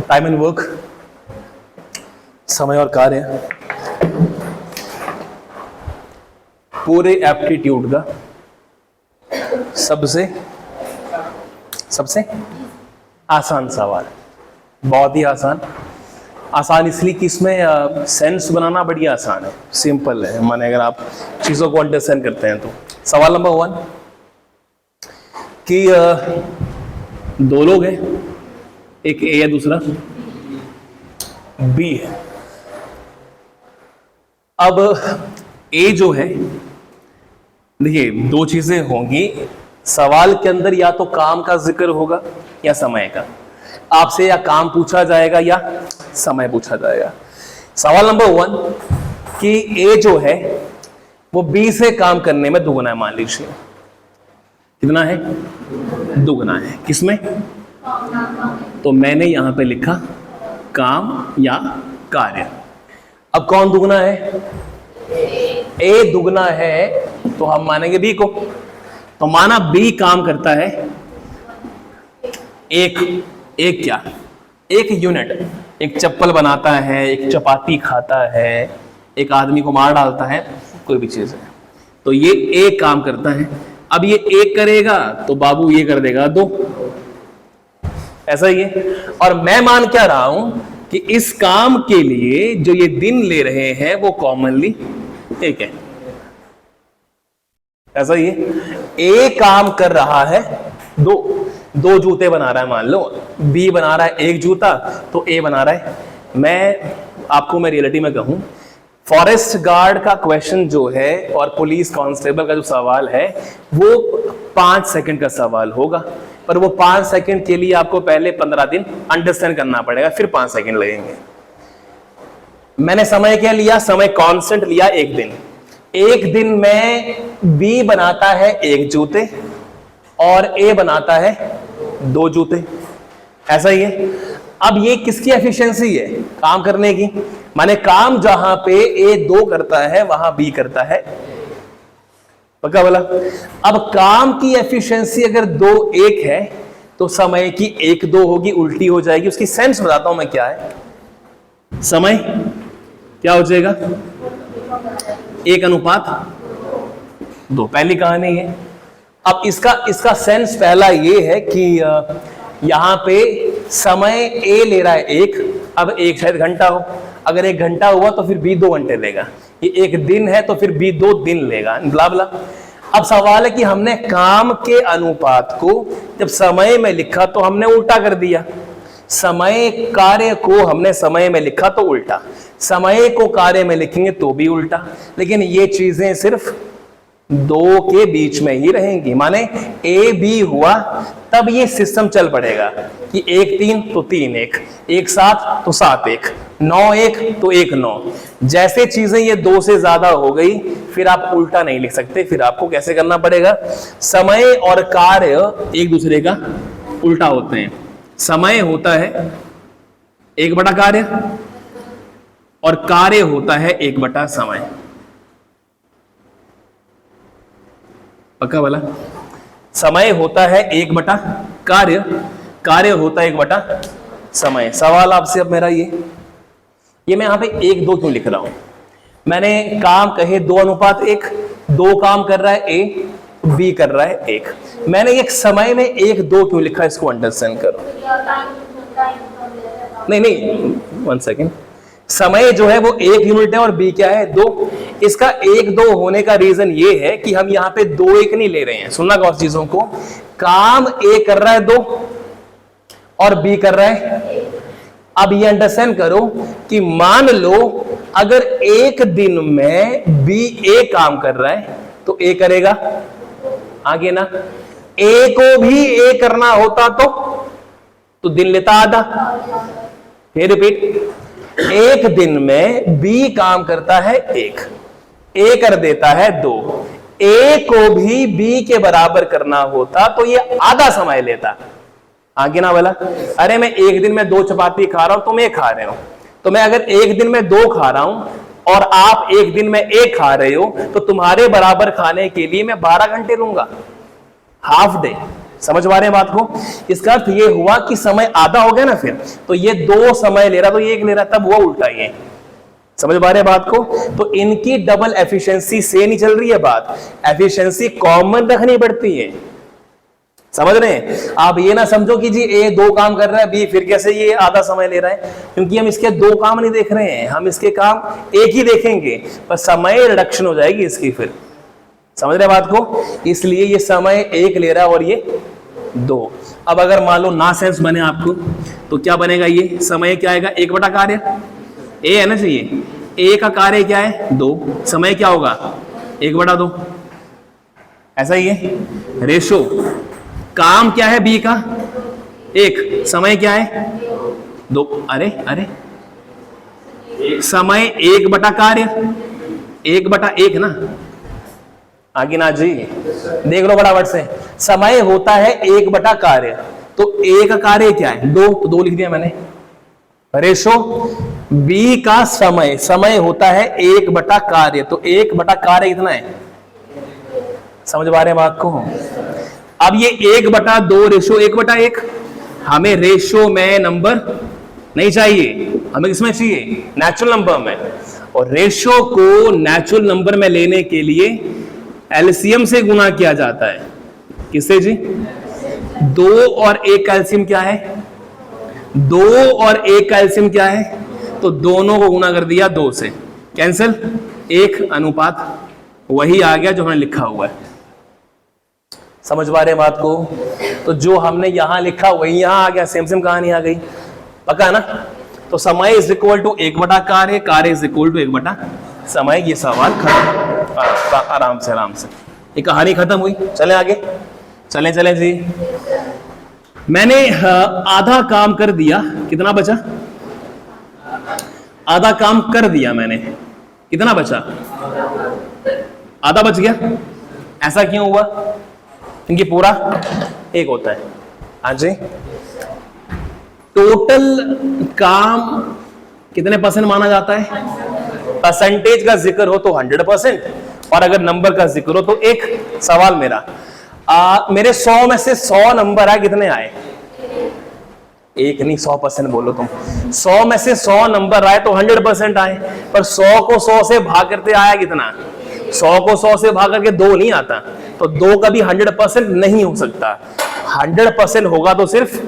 Time and work, समय और कार्य, पूरे एप्टीट्यूड का सबसे आसान सवाल। बहुत ही आसान। आसान इसलिए कि इसमें सेंस बनाना बड़ी आसान है, सिंपल है, माने अगर आप चीजों को अंडरस्टैंड करते हैं तो। सवाल नंबर 1 कि दो लोग हैं, एक ए है दूसरा बी है। अब ए जो है, देखिए दो चीजें होंगी सवाल के अंदर, या तो काम का जिक्र होगा या समय का। आपसे या काम पूछा जाएगा या समय पूछा जाएगा। सवाल नंबर 1 कि ए जो है वो बी से काम करने में दुगना है। मान लीजिए कितना है? दुगना है। किसमें? तो मैंने यहां पे लिखा काम या कार्य। अब कौन दुगना है? ए दुगना है, तो हम मानेंगे बी को। तो माना बी काम करता है एक क्या? एक यूनिट। एक चप्पल बनाता है, एक चपाती खाता है, एक आदमी को मार डालता है, कोई भी चीज है। तो ये एक काम करता है। अब ये एक करेगा तो बाबू ये कर देगा 2। ऐसा ही है। और मैं मान क्या रहा हूं कि इस काम के लिए जो ये दिन ले रहे हैं वो कॉमनली एक है। ऐसा ही है। ए काम कर रहा है दो जूते बना रहा है। मान लो बी बना रहा है एक जूता, तो ए बना रहा है। मैं रियलिटी में कहूं, फॉरेस्ट गार्ड का क्वेश्चन जो है और पुलिस कांस्टेबल का जो सवाल है वो 5 सेकंड का सवाल होगा, पर वो 5 सेकंड के लिए आपको पहले 15 दिन अंडरस्टैंड करना पड़ेगा, फिर 5 सेकंड लगेंगे। मैंने समय क्या लिया? समय कांस्टेंट लिया, 1 दिन। 1 दिन में बी बनाता है 1 जूते और ए बनाता है 2 जूते। ऐसा ही है। अब ये किसकी एफिशिएंसी है? काम करने की। माने काम जहां पे ए 2 करता है वहां बी करता है। पक्का बोला? अब काम की एफिशिएंसी अगर 2 1 है तो समय की 1 2 होगी, उल्टी हो जाएगी। उसकी सेंस बताता हूं मैं क्या है। समय क्या हो जाएगा? 1:2। पहली कहानी है। अब इसका सेंस पहला ये है कि यहां पे समय ए ले रहा है 1, अब 1 शायद घंटा हो। अगर 1 घंटा हुआ तो फिर बी 2 घंटे लेगा। ये 1 दिन है तो फिर बी 2 दिन लेगा, ब्ला ब्ला। अब सवाल है कि हमने काम के अनुपात को जब समय में लिखा तो हमने उल्टा कर दिया। समय कार्य को हमने समय में लिखा तो उल्टा, समय को कार्य में लिखेंगे तो भी उल्टा। लेकिन ये चीजें सिर्फ 2 के बीच में ही रहेंगी। माने ए बी हुआ तब ये सिस्टम चल पड़ेगा कि 1 3 तो 3 1, 1 7 तो 7 1, 9 1 तो 1 9। जैसे चीजें ये 2 से ज्यादा हो गई फिर आप उल्टा नहीं लिख सकते। फिर आपको कैसे करना पड़ेगा? समय और कार्य एक दूसरे का उल्टा होते हैं। समय होता है 1/, कार्य और कार्य होता है 1/, समय। पक्का वाला? समय होता है 1/, कार्य, कार्य होता है 1/, समय। सवाल आपसे अब मेरा ये मैं यहां पे 1 2 क्यों लिख रहा हूं? मैंने काम कहे 2:1, 2 काम कर रहा है ए, बी कर रहा है 1। मैंने एक समय में 1 2 क्यों लिखा? इसको अंडरस्टैंड करो। नहीं 1 सेकेंड। समय जो है वो 1 यूनिट है और बी क्या है? 2। इसका 1 2 होने का रीजन ये है कि हम यहां पे 2 1 नहीं ले रहे हैं। सुनना गौर चीजों को। काम ए कर रहा है 2 और बी कर रहा है। अब ये अंडरस्टैंड करो कि मान लो अगर 1 दिन में बी ए काम कर रहा है तो ए करेगा आगे ना। ए को भी ए करना होता तो दिन लेता आधा। फिर रिपीट, 1 दिन में बी काम करता है 1, ए कर देता है 2। ए को भी बी के बराबर करना होता तो ये आधा समय लेता। आगे ना बोला? अरे मैं 1 दिन में 2 चपाती खा रहा हूं, तुम 1 खा रहे हो। तो मैं अगर 1 दिन में 2 खा रहा हूं और आप 1 दिन में 1 खा रहे हो तो तुम्हारे बराबर खाने के लिए मैं 12 घंटे लूंगा, हाफ डे। समझ पा रहे हैं बात को? इसका अर्थ ये हुआ कि समय आधा हो गया ना, फिर तो ये 2 समय ले रहा तो ये 1 ले रहा, तब हुआ उल्टा ये। समझ पा रहे हैं बात को? तो इनकी डबल एफिशिएंसी से नहीं चल रही है बात, एफिशिएंसी कॉमन रखनी पड़ती है। समझ रहे हैं? आप ये ना समझो कि जी ए 2 काम कर रहा है, बी फिर कैसे ये आधा समय ले रहा है, क्योंकि हम इसके 2 काम नहीं देख रहे हैं, हम इसके काम एक ही देखेंगे, पर समय रिडक्शन हो जाएगी इसकी फिर। समझ रहे बात को? इसलिए ये समय 1 ले रहा है और ये 2। अब अगर मान लो ना सेंस बने आपको, तो क्या बनेगा? ये समय क्या आएगा? 1 बटा कार्य ए है ना, चाहिए ए का कार्य क्या है? 2, समय क्या होगा? 1 बटा 2। ऐसा ही है। रेशो काम क्या है बी का? 1, समय क्या है? 2। अरे अरे समय 1 बटा कार्य, 1 बटा 1 ना, आगे ना जी, देख लो फटाफट से। समय होता है 1 बटा कार्य, तो ए का कार्य क्या है? 2, तो 2 लिख दिया मैंने। रेशो बी का समय, समय होता है 1 बटा कार्य, तो 1 बटा कार्य कितना है? समझ पा रहे हैं बात को? अब ये 1 बटा 2 रेशो 1 बटा 1, हमें रेशो में नंबर नहीं चाहिए, हमें किसमें चाहिए? नेचुरल नंबर में। और रेशो को नेचुरल नंबर में लेने के लिए एलसीएम से गुना किया जाता है। किससे जी? 2 और 1 का एलसीएम क्या है? 2 और 1 का एलसीएम क्या है? तो दोनों को गुना कर दिया 2 से, कैंसिल, 1 अनुपात वही आ गया जो हमने लिखा हुआ है। समझ पा रहे हैं बात को? तो जो हमने यहां लिखा वही यहां आ गया, सेम सेम कहानी आ गई। पक्का है ना? तो समय इज इक्वल टू 1 बटा कार्य, कार्य इज इक्वल टू 1 बटा समय। ये सवाल खत्म। आराम से आराम से, ये कहानी खत्म हुई। चलें आगे, चलें चलें जी। मैंने आधा काम कर दिया, कितना बचा? आधा काम कर दिया मैंने, कितना बचा? आधा बच गया। ऐसा क्यों हुआ? क्योंकि पूरा 1 होता है। हाँ जी, टोटल काम कितने परसेंट माना जाता है? परसेंटेज का जिक्र हो तो 100%, और अगर नंबर का जिक्र हो तो 1। सवाल मेरा, मेरे 100 में से 100 नंबर आए, कितने आए? 1 नहीं, 100% बोलो तुम। 100 में से 100 नंबर आए तो 100% आए, पर 100 को 100 से भाग करते आया कितना? 100 को 100 से भाग करके 2 नहीं आता, तो 2 कभी 100% नहीं हो सकता। 100% होगा तो सिर्फ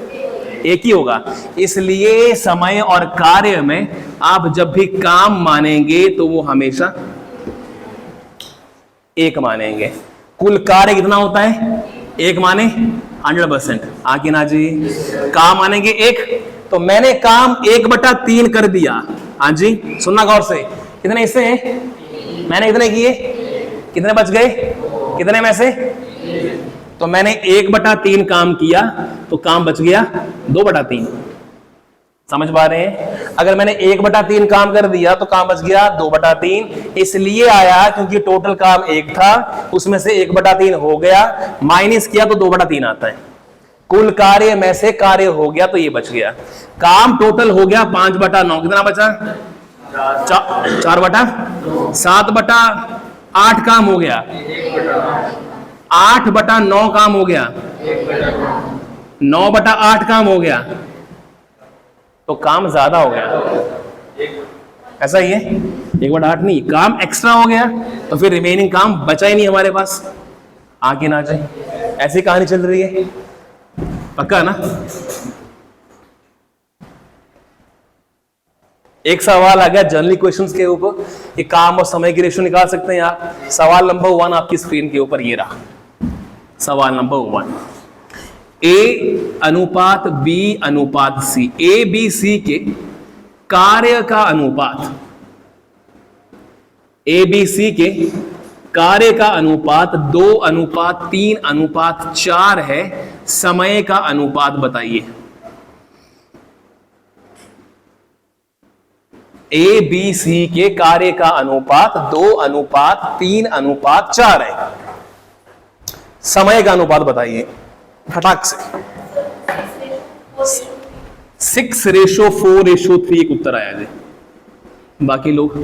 1 ही होगा। इसलिए समय और कार्य में आप जब भी काम मानेंगे तो वो हमेशा 1 मानेंगे। कुल कार्य कितना होता है? 1 माने 100%। आगे ना जी, काम मानेंगे 1, तो मैंने काम 1/3 कर दिया। हाँ जी, सुनना गौर से, कितने हिस्से हैं? मैंने कितने किए? कितने बच गए? कितने में से? तो मैंने 1/3 काम किया, तो काम बच गया 2/3। समझ पा रहे हैं? अगर मैंने 1/3 काम कर दिया तो काम बच गया 2/3। इसलिए आया क्योंकि टोटल काम 1 था, उसमें से 1/3 हो गया, माइनस किया तो 2/3 आता है। कुल कार्य में से कार्य हो गया तो ये बच गया। काम टोटल हो गया 5/9, कितना बचा? 4/7। 7/8 काम हो गया, 8/9 काम हो गया, 9/8 काम हो गया, तो काम ज्यादा हो गया। ऐसा ही है, 1/8 नहीं, काम एक्स्ट्रा हो गया, तो फिर रिमेनिंग काम बचा ही नहीं हमारे पास। आगे ना जाए, ऐसी कहानी चल रही है। पक्का ना? एक सवाल आ गया जनरली क्वेश्चंस के ऊपर कि काम और समय की रेशो निकाल सकते हैं आप। सवाल नंबर 1 आपकी स्क्रीन के ऊपर ये रहा। सवाल नंबर 1, ए अनुपात बी अनुपात सी, ए बी सी के कार्य का अनुपात, ए बी सी के कार्य का अनुपात 2:3:4 है। समय का अनुपात बताइए। ए बी सी के कार्य का अनुपात 2:3:4 है। समय का अनुपात बताइए फटाक से। 6:4:3 एक उत्तर आया जी। बाकी लोग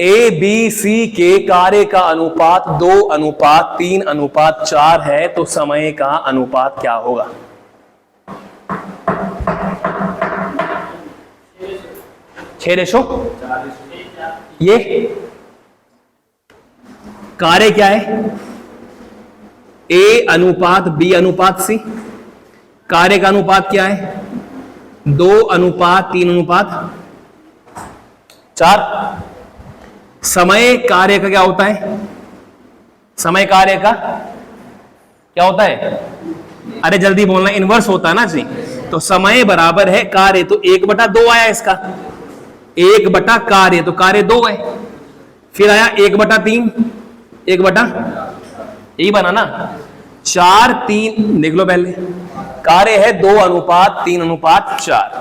ए बी सी के कार्य का अनुपात 2:3:4 है, तो समय का अनुपात क्या होगा? 6:4। ये कार्य क्या है? A/B/C। कार्य का अनुपात क्या है? 2:3:4। समय कार्य का क्या होता है? समय कार्य का क्या होता है? अरे जल्दी बोलना, इनवर्स होता है ना जी। तो समय बराबर है कार्य, तो 1/2 आया इसका। 1 कार्य, तो कार्य 2 है। फिर आया 1/3, 1 यही बना ना। 4:3 देख लो पहले। कार्य है 2:3:4।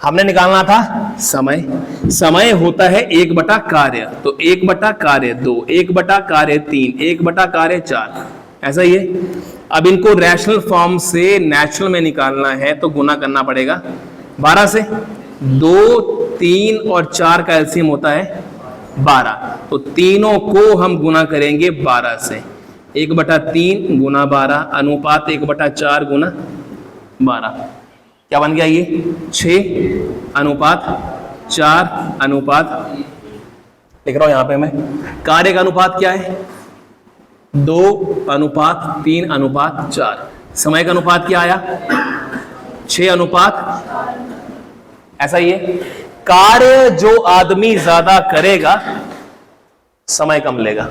हमने निकालना था समय। समय होता है 1 कार्य, तो 1 कार्य 2, 1 कार्य 3, 1 कार्य 4, ऐसा ही है। अब इनको रैशनल फॉर्म से नेचुरल में निकालना है तो गुना करना पड़ेगा 12 से। 2, 3 और 4 का एलसीएम होता है 12, तो तीनों को हम गुना करेंगे 12 से। 1/3 गुना 12 अनुपात 1/4 गुना 12, क्या बन गया ये? 6:4 लिख रहा हूं यहां पे मैं। कार्य का अनुपात क्या है? 2:3:4। समय का अनुपात क्या आया? 6:4, ऐसा ही है। कार्य जो आदमी ज्यादा करेगा समय कम लेगा,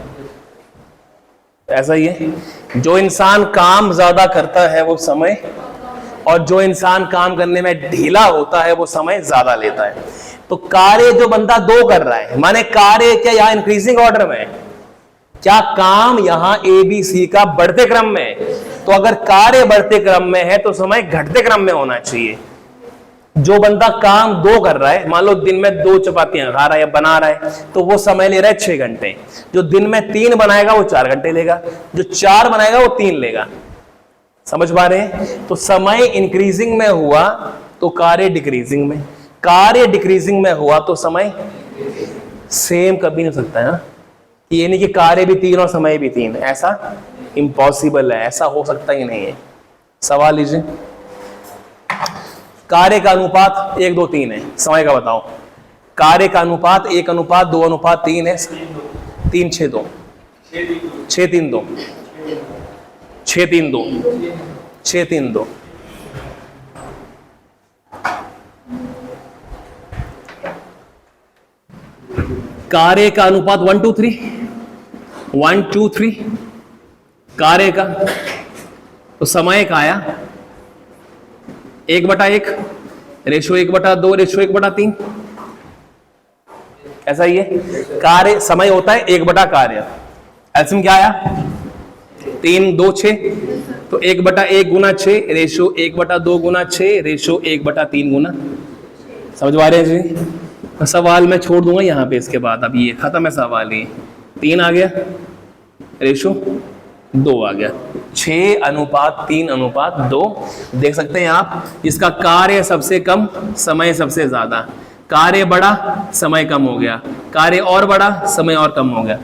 ऐसा ही है। जो इंसान काम ज्यादा करता है वो समय, और जो इंसान काम करने में ढीला होता है वो समय ज्यादा लेता है। तो कार्य जो बंदा 2 कर रहा है, माने कार्य क्या यहां इंक्रीजिंग ऑर्डर में है? क्या काम यहां ए बी सी का बढ़ते क्रम में है? तो अगर कार्य बढ़ते क्रम में है तो समय घटते क्रम में होना चाहिए। जो बंदा काम 2 कर रहा है, मान लो दिन में 2 चपातियां खा रहा है या बना रहा है, तो वो समय ले रहा है 6 घंटे। जो दिन में 3 बनाएगा वो 4 घंटे लेगा, जो 4 बनाएगा वो 3 लेगा। समझ पा रहे हैं? तो समय इंक्रीजिंग में हुआ तो कार्य डिक्रीजिंग में, कार्य डिक्रीजिंग में हुआ तो समय सेम कभी नहीं हो सकता है ना। ये नहीं कि कार्य भी 3 और समय भी 3, ऐसा इम्पॉसिबल है, ऐसा हो सकता ही नहीं है। सवाल लीजिए। कार्य का अनुपात 1, 2, 3 है, समय का बताओ। कार्य का अनुपात 1:2:3 है। 3, 6, 2, 6, 3, 2, 6, 3, 2, 6, 3, 2। कार्य का अनुपात 1, 2, 3, 1, 2, 3 कार्य का, तो समय का आया 1/1 रेशो 1/2 रेशो 1/3, ऐसा ही है। कार्य समय होता है 1 कार्य, एलसीएम क्या आया? 3, 2, 6, तो 1/1 गुना 6 रेशो 1/2 गुना 6 रेशो 1/3 गुना। समझ पा रहे हैं जी? तो सवाल मैं छोड़ दूंगा यहाँ पे, इसके बाद अब ये खत्म है सवाल। ये 3 आ गया रेशो 2 आ गया। 6:3:2 देख सकते हैं आप। इसका कार्य सबसे कम, समय सबसे ज्यादा। कार्य बढ़ा, समय कम हो गया। कार्य और बढ़ा, समय और कम हो गया।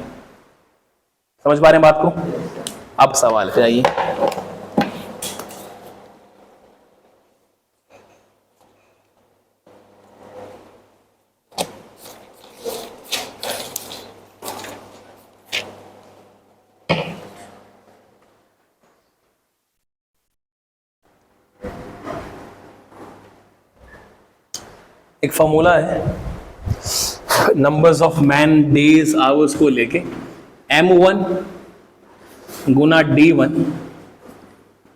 समझ पा रहे हैं बात को? अब सवाल पे आइए। एक फॉर्मूला है numbers of man days hours को लेके। M1 गुना D1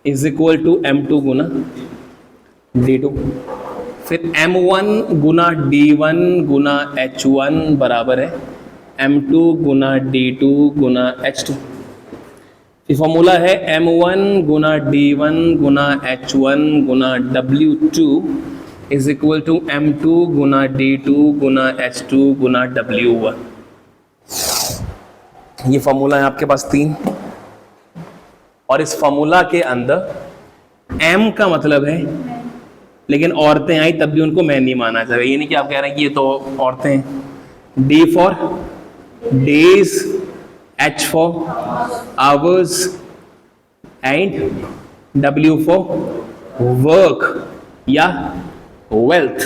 is equal to M2 गुना D2। फिर M1 गुना D1 गुना H1 बराबर है M2 गुना D2 गुना H2। ये फॉर्मूला है M1 गुना D1 गुना H1 गुना W2 is equal to M2 गुना D2 गुना H2 गुना W1। ये फॉर्मूला है आपके पास 3, और इस फॉर्मूला के अंदर M का मतलब है, लेकिन औरतें आई तब भी उनको मैं नहीं माना चाहिए। ये नहीं कि आप कह रहे हैं कि ये तो औरतें हैं। D for days, H for hours and W for work या wealth,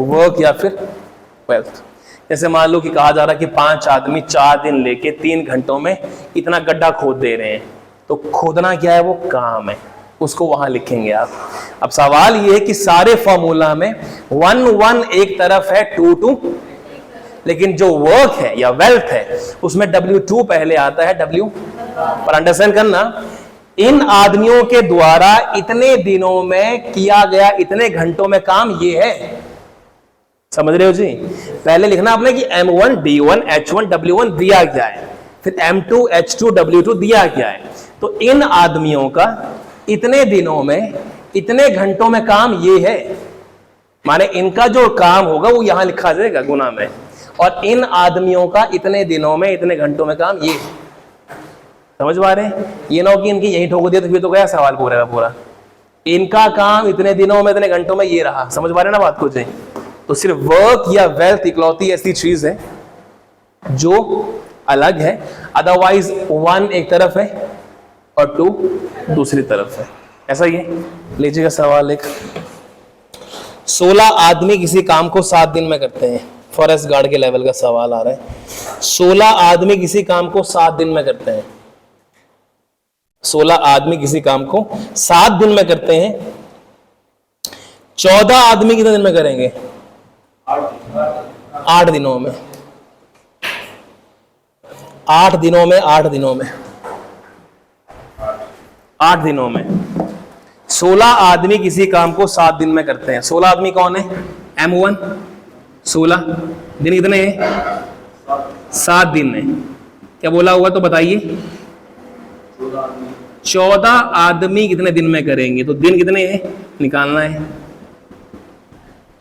वर्क या फिर वेल्थ। जैसे मान लो कि कहा जा रहा है कि 5 आदमी 4 दिन लेके 3 घंटों में इतना गड्ढा खोद दे रहे हैं, तो खोदना क्या है, वो काम है, उसको वहां लिखेंगे आप। अब सवाल ये है कि सारे फॉर्मूला में 1 1 एक तरफ है, 2 2, लेकिन जो वर्क है या वेल्थ है उसमें W2 पहले आता है, W पर अंडरस्टैंड करना, इन आदमियों के द्वारा इतने दिनों में किया गया इतने घंटों में काम ये है, समझ रहे हो जी। पहले लिखना आपने कि M1 D1 H1 W1 दिया क्या है, फिर M2 H2 W2 दिया क्या है, तो इन आदमियों का इतने दिनों में इतने घंटों में काम ये है, माने इनका जो काम होगा वो यहां लिखा जाएगा गुना में, और इन आदमियों का इतने दिनों में इतने घंटों में काम ये है। समझ पा रहे हैं, ये ना हो कि इनकी यही ठोक दिया तो फिर तो गया सवाल पूरा का पूरा। इनका काम इतने दिनों में इतने घंटों में ये रहा, समझ पा रहे हैं ना बात को जी। तो सिर्फ वर्क या वेल्थ इकलौती ऐसी चीज है जो अलग है, अदरवाइज 1 एक तरफ है और 2 दूसरी तरफ है, ऐसा ही है। लीजिएगा सवाल एक, 16 आदमी किसी काम को 7 दिन में करते हैं, फॉरेस्ट गार्ड के लेवल का सवाल आ रहा है। 16 आदमी किसी काम को 7 दिन में करते हैं, 16 आदमी किसी काम को 7 दिन में करते हैं, 14 आदमी कितने दिन में करेंगे, 8 दिनों में, 8 दिनों में, 8 दिनों में, 8 दिनों में 16 आदमी किसी काम को 7 दिन में करते हैं। 16 आदमी कौन है, M1, 16 दिन कितने हैं, 7 दिन है। क्या बोला हुआ तो बताइए, 14 आदमी कितने दिन में करेंगे, तो दिन कितने हैं निकालना है।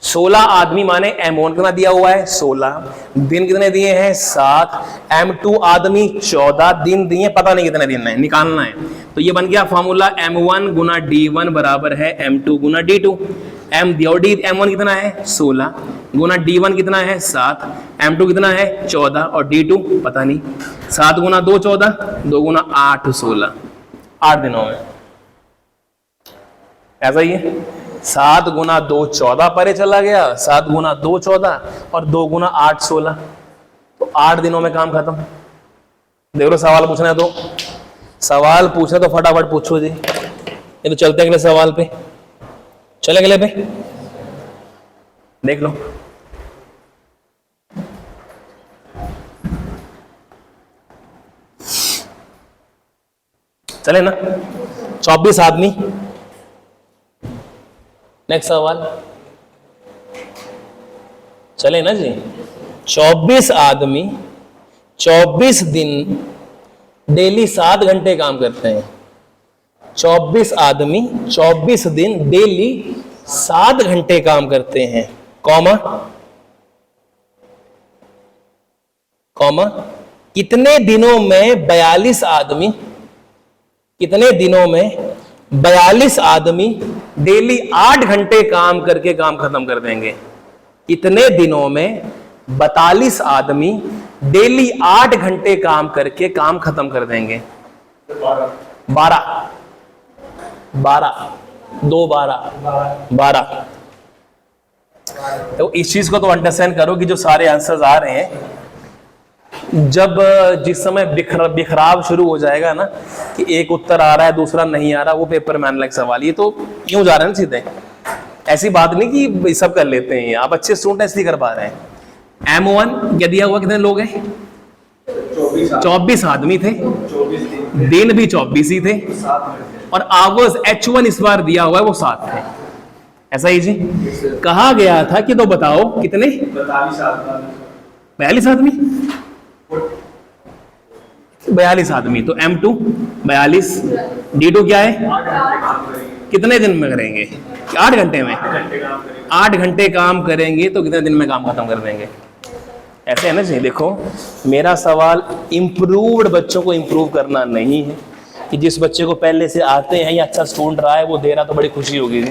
16 आदमी माने M1 कितना दिया हुआ है 16, दिन कितने दिए हैं 7, M2 आदमी 14 दिन दिए, पता नहीं कितने दिन है, निकालना है। तो ये बन गया फॉर्मूला, M1 गुना D1 बराबर है M2 गुना D2। M दिया M1 कितना है 16 गुना D1 कितना है 7, M2 कितना है 14 और D2 पता नहीं। 7 गुना 2 14, 2 गुना 8 16, 8 दिनों में। ऐसा ही है, 7 गुना 2 14 परे चला गया, 7 गुना 2 14 और 2 गुना 8 16, तो 8 दिनों में काम खत्म। देख लो सवाल पूछना है तो, सवाल पूछना तो फटाफट पूछो जी। ये तो चलते अगले सवाल पे, चले अगले पे, देख लो। चले ना, 24 आदमी, नेक्स्ट सवाल, चले ना जी। 24 आदमी 24 दिन डेली 7 घंटे काम करते हैं। 24 आदमी 24 दिन डेली 7 घंटे काम करते हैं, कॉमा कॉमा कितने दिनों में 42 आदमी, कितने दिनों में 42 आदमी डेली 8 घंटे काम करके काम खत्म कर देंगे। कितने दिनों में 42 आदमी डेली 8 घंटे काम करके काम खत्म कर देंगे। 12 2 12। तो इस चीज को तो अंडरस्टैंड करो कि जो सारे आंसर्स आ रहे हैं, जब जिस समय बिखराव शुरू हो जाएगा ना कि एक उत्तर आ रहा है दूसरा नहीं आ रहा, वो पेपर में आने लगे सवाल। ये तो क्यों जा रहे हैं सीधे, ऐसी बात नहीं कि सब कर लेते हैं, आप अच्छे स्टूडेंट इसलिए कर पा रहे हैं। M1 क्या दिया हुआ, कितने लोग हैं 24 आदमी थे, दिन भी 24 ही थे, और आवर्स H1 इस बार दिया हुआ है वो 7 थे। ऐसा ही जी कहा गया था कि तो बताओ कितने 42 आदमी 42 आदमी, तो M2 42, D2 क्या है, कितने दिन में करेंगे 8 घंटे में, 8 घंटे काम करेंगे तो कितने दिन में काम खत्म कर देंगे। ऐसे है ना जी। देखो मेरा सवाल इम्प्रूव्ड बच्चों को इम्प्रूव करना नहीं है कि जिस बच्चे को पहले से आते हैं या अच्छा स्टूडेंट रहा है वो दे रहा तो बड़ी खुशी होगी।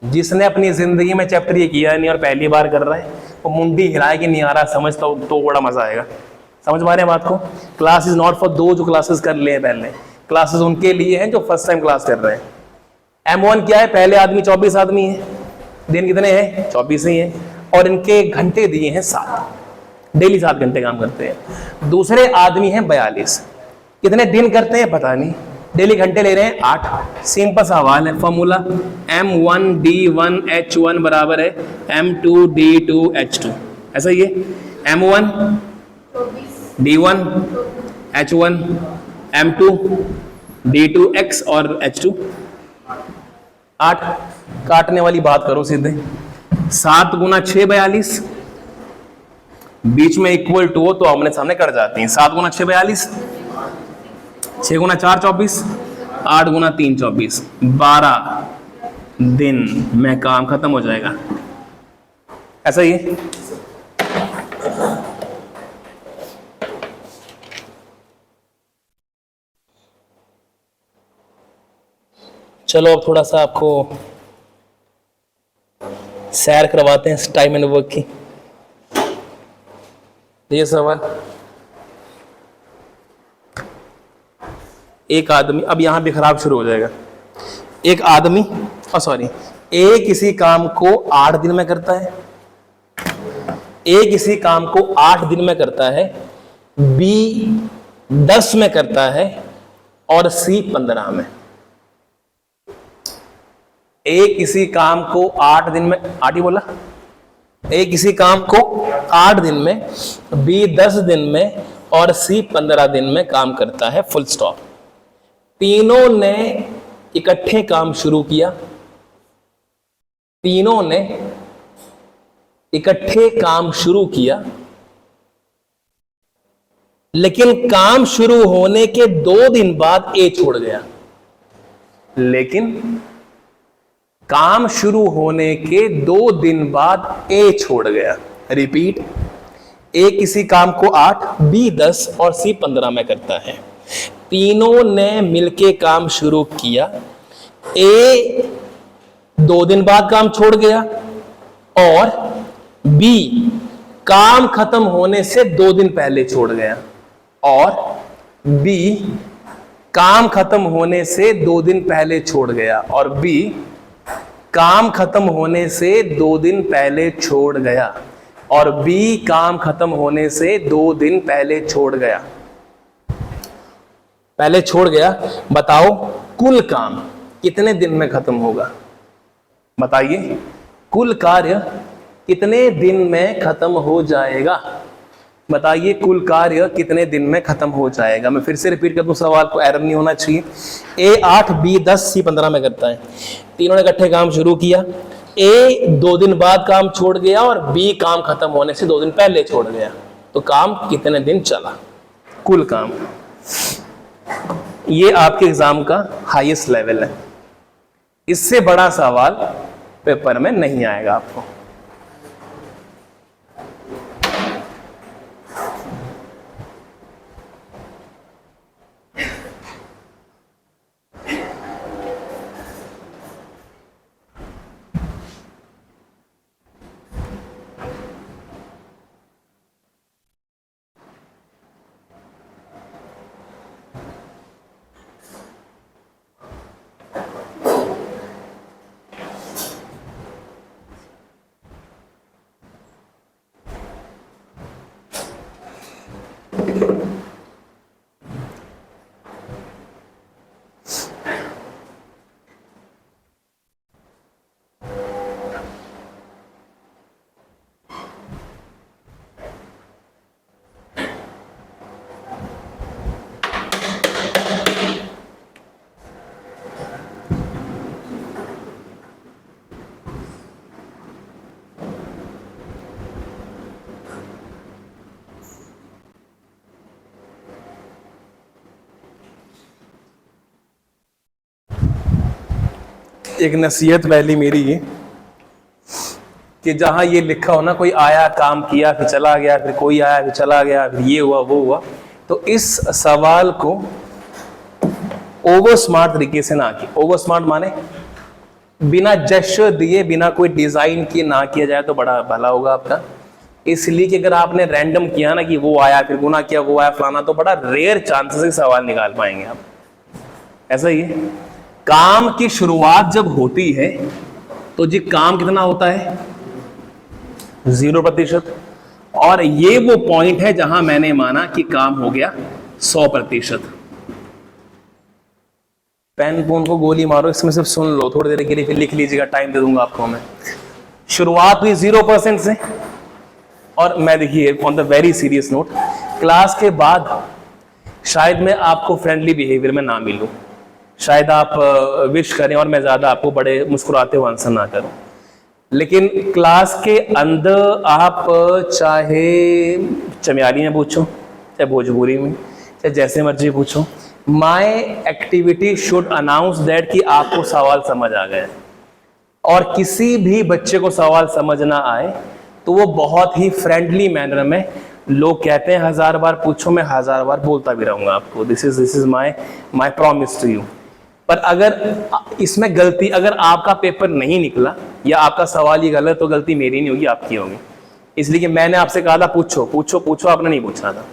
जिसने अपनी जिंदगी में चैप्टर ये किया नहीं और पहली बार कर रहा है वो मुंडी हिलाए कि नहीं आ रहा समझ, तो बड़ा मजा आएगा। समझ पा रहे हैं बात को? क्लास इज नॉट फॉर दो जो क्लासेस कर लिए हैं पहले, क्लासेस उनके लिए हैं जो फर्स्ट टाइम क्लास कर रहे हैं। M1 क्या है? पहले आदमी 24 आदमी है, दिन कितने हैं? 24 ही है, और इनके घंटे दिए हैं 7, डेली 7 घंटे काम करते हैं। दूसरे आदमी हैं 42, कितने दिन करते हैं पता नहीं, डेली घंटे ले रहे हैं 8। सिंपल सवाल है, फॉर्मूला M1D1H1 बराबर है M2D2H2, ऐसा ही है। M1 D1 H1 M2 D2 X और H2 8। काटने वाली बात करो सीधे, 7 गुना 6 42, बीच में इक्वल टू हो तो आमने सामने कट जाती हैं। 7 गुना 6 42, 6 गुना 4 24, 8 गुना 3 24, 12 दिन में काम खत्म हो जाएगा, ऐसा ही है। चलो अब थोड़ा सा आपको सैर करवाते हैं टाइम एंड वर्क की। ये सवाल, एक आदमी, अब यहां भी खराब शुरू हो जाएगा। एक आदमी ए किसी काम को 8 दिन में करता है, ए किसी काम को 8 दिन में करता है, बी 10 में करता है और सी 15 में। ए किसी काम को 8 दिन में, 8 ही बोला, ए किसी काम को 8 दिन में, बी 10 दिन में और सी 15 दिन में काम करता है, फुल स्टॉप। तीनों ने इकट्ठे काम शुरू किया, तीनों ने इकट्ठे काम शुरू किया, लेकिन काम शुरू होने के 2 दिन बाद ए छोड़ गया। लेकिन काम शुरू होने के 2 दिन बाद ए छोड़ गया। रिपीट, ए किसी काम को 8, बी 10 और सी 15 में करता है। तीनों ने मिलके काम शुरू किया, ए 2 दिन बाद काम छोड़ गया और बी काम खत्म होने से 2 दिन पहले छोड़ गया, और बी काम खत्म होने से 2 दिन पहले छोड़ गया, और बी काम खत्म होने से 2 दिन पहले छोड़ गया, और बी काम खत्म होने से 2 दिन पहले छोड़ गया। पहले छोड़ गया, बताओ कुल काम कितने दिन में खत्म होगा? बताइए, कुल कार्य कितने दिन में खत्म हो जाएगा? बताइए, कुल कार्य कितने दिन में खत्म हो जाएगा? मैं फिर से रिपीट कर दूं, सवाल को एरर नहीं होना चाहिए। ए 8, बी 10, सी 15 में करता है। तीनों ने इकट्ठे काम शुरू किया, ए 2 दिन बाद काम छोड़ गया और बी काम खत्म होने से 2 दिन पहले छोड़ गया। तो काम कितने दिन चला? कुल काम। ये आपके एग्जाम का हाईएस्ट लेवल है, इससे बड़ा सवाल पेपर में नहीं आएगा आपको। एक नसीहत पहली मेरी ये कि जहां ये लिखा हो ना, कोई आया काम किया फिर चला गया, फिर कोई आया फिर चला गया, फिर ये हुआ वो हुआ, तो इस सवाल को ओवर स्मार्ट तरीके से ना किए। ओवर स्मार्ट माने बिना जेस्चर दिए, बिना कोई डिजाइन किए ना किया जाए तो बड़ा भला होगा आपका। इसलिए कि अगर आपने रैंडम किया ना कि वो आया फिर गुना किया वो आया फलाना, तो बड़ा रेयर चांसेस से सवाल निकाल पाएंगे आप। ऐसा ही है, काम की शुरुआत जब होती है तो जी काम कितना होता है 0%, और ये वो पॉइंट है जहां मैंने माना कि काम हो गया 100%। पेन फोन को गोली मारो, इसमें सिर्फ सुन लो थोड़ी देर के लिए, फिर लिख लीजिएगा, टाइम दे दूंगा आपको मैं। शुरुआत हुई 0% से, और मैं देखिए on the very serious note, class के बाद शायद मैं आपको फ्रेंडली बिहेवियर में ना मिलूं, शायद आप विश करें और मैं ज्यादा आपको बड़े मुस्कुराते हुए आंसर ना करूं, लेकिन क्लास के अंदर आप चाहे चमियाली में पूछो, चाहे भोजपुरी में, चाहे जैसे मर्जी पूछो, my activity should announce that कि आपको सवाल समझ आ गया। और किसी भी बच्चे को सवाल समझ ना आए तो वो बहुत ही फ्रेंडली मैनर में, लोग कहते हैं 1000 बार पूछो, मैं 1000 बार बोलता भी रहूंगा आपको, this is my promise to you. पर अगर इसमें गलती, अगर आपका पेपर नहीं निकला या आपका सवाल ही गलत, तो गलती मेरी नहीं होगी, आपकी होगी। इसलिए कि मैंने आपसे कहा था पूछो पूछो पूछो, आपने नहीं पूछना था।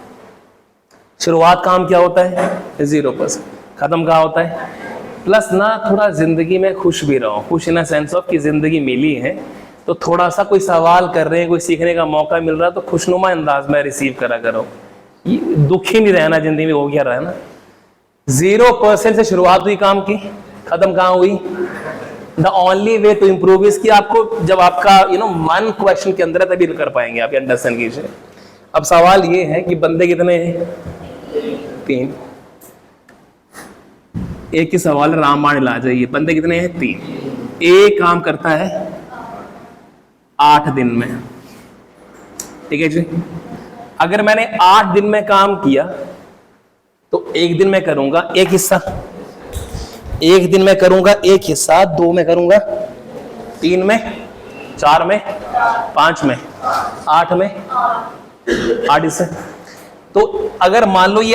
शुरुआत काम क्या होता है 0%, खत्म कहाँ होता है प्लस ना। थोड़ा जिंदगी में खुश भी रहो, खुश इन सेंस ऑफ कि जिंदगी मिली है तो थोड़ा सा कोई सवाल कर रहे हैं, कोई सीखने का मौका मिल रहा है तो खुशनुमा अंदाज में रिसीव करा करो, दुखी नहीं रहना जिंदगी में, हो गया रहना। 0% से शुरुआत हुई काम की, खत्म कहाँ हुई। The only way to improve is कि आपको जब आपका मन क्वेश्चन के अंदर है तभी कर पाएंगे आप, अंडरस्टैंड कीजिए। अब सवाल ये है कि बंदे कितने हैं 3, एक ही सवाल है, रामबाण ला जाइए, बंदे कितने हैं 3, एक काम करता है 8 दिन में, ठीक है जी। अगर मैंने 8 दिन में काम किया तो एक दिन में करूंगा एक हिस्सा, एक दिन में करूंगा एक हिस्सा, 2 में करूंगा, 3 में, 4 में, 5 में, 8 में, 8 हिस्से। तो अगर मान लो ये